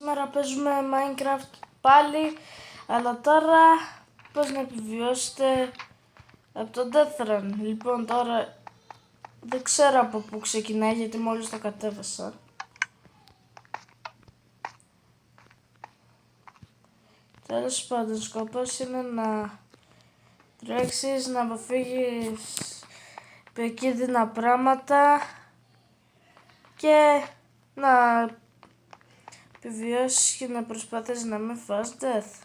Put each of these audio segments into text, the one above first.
Σήμερα παίζουμε Minecraft πάλι, αλλά τώρα πώς να επιβιώσετε από το Death Run. Λοιπόν, τώρα δεν ξέρω από πού ξεκινάει γιατί μόλις το κατέβασα. Τέλος πάντων, σκοπός είναι να τρέξεις, να αποφύγεις επικίνδυνα πράγματα και να επιβιώσεις και να προσπαθείς να μην φας death.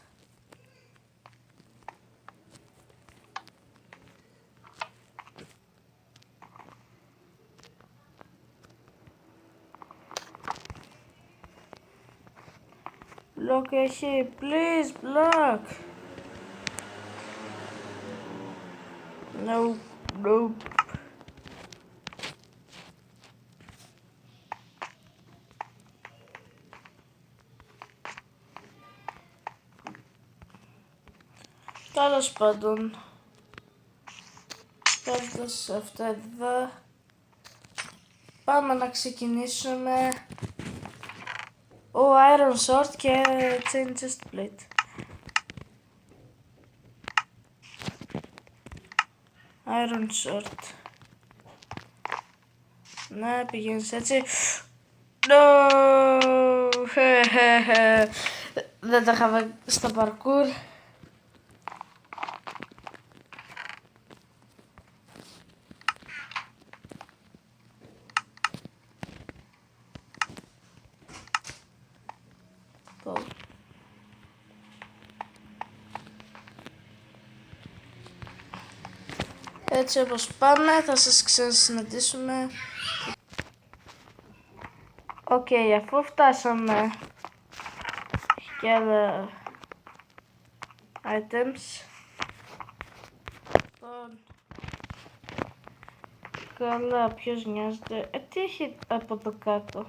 Block έχει, please block. No, no. Τέλος πάντων, πέφτοντας αυτά εδώ, πάμε να ξεκινήσουμε. Iron Sword και Chain Chest Plate. Iron Sword. Ναι, πηγαίνεις έτσι. No! Δεν τα είχαμε στο parkour. Έτσι όπως πάμε θα σας ξανασυναντήσουμε. Οκ, αφού φτάσαμε και άλλα items. Καλά, ποιος νοιάζεται. Τι έχει από εδώ κάτω.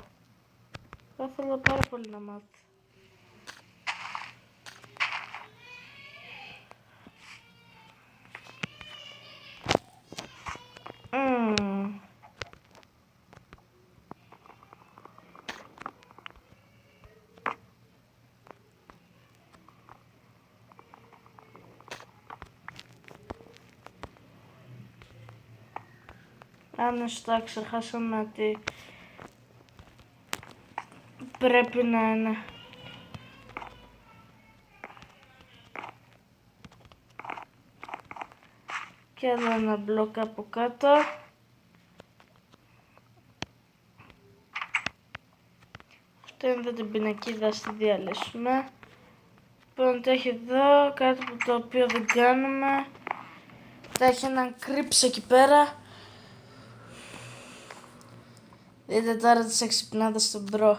Θα ήθελα πάρα πολύ να μάθω. Άνεστα, ξεχάσαμε ότι πρέπει να είναι. Και άλλο ένα μπλοκ από κάτω. Αυτό είναι εδώ την πινακίδα, στη διαλύσουμε. Λοιπόν, το έχει εδώ, κάτι που το οποίο δεν κάνουμε. Θα έχει έναν κρύψ εκεί πέρα. Δείτε τώρα τις εξυπνάδες στον μπρο.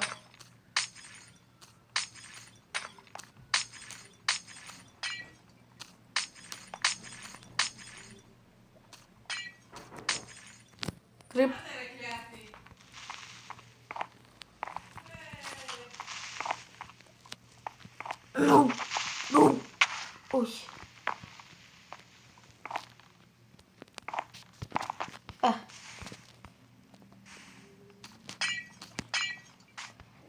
Κρύπ. Όχι.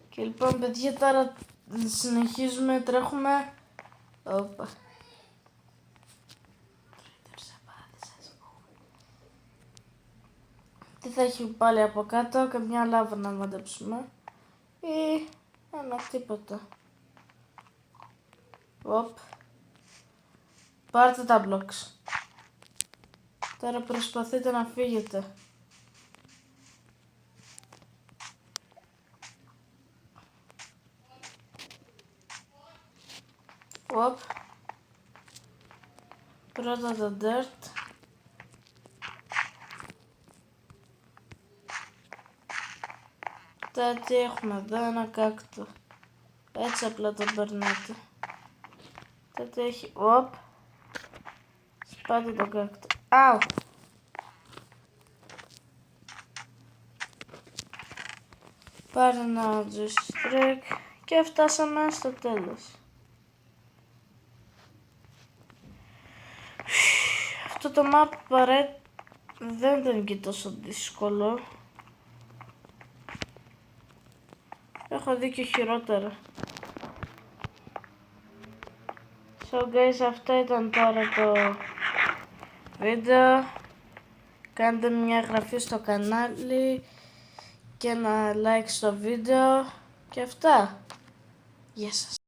Και λοιπόν παιδιά, τώρα συνεχίζουμε, τρέχουμε. Οπα. Τι θα έχει πάλι από κάτω, καμιά λάβα να μαντέψουμε. Ή ένα τίποτα. Οπ. Πάρτε τα blocks. Τώρα προσπαθείτε να φύγετε. Οπ. Πρώτα το dirt. Τι έχουμε εδώ, ένα κάκτο. Έτσι απλά το περνάτε. Τι έχει, οπ. Σπάτε το κάκτο. Αου. Πάρε ένα joystick και φτάσαμε στο τέλος. Αυτό το map δεν ήταν και τόσο δύσκολο. Έχω δει και χειρότερα. So guys, αυτό ήταν τώρα το βίντεο. Κάντε μια εγγραφή στο κανάλι και ένα like στο βίντεο και αυτά. Γεια σας.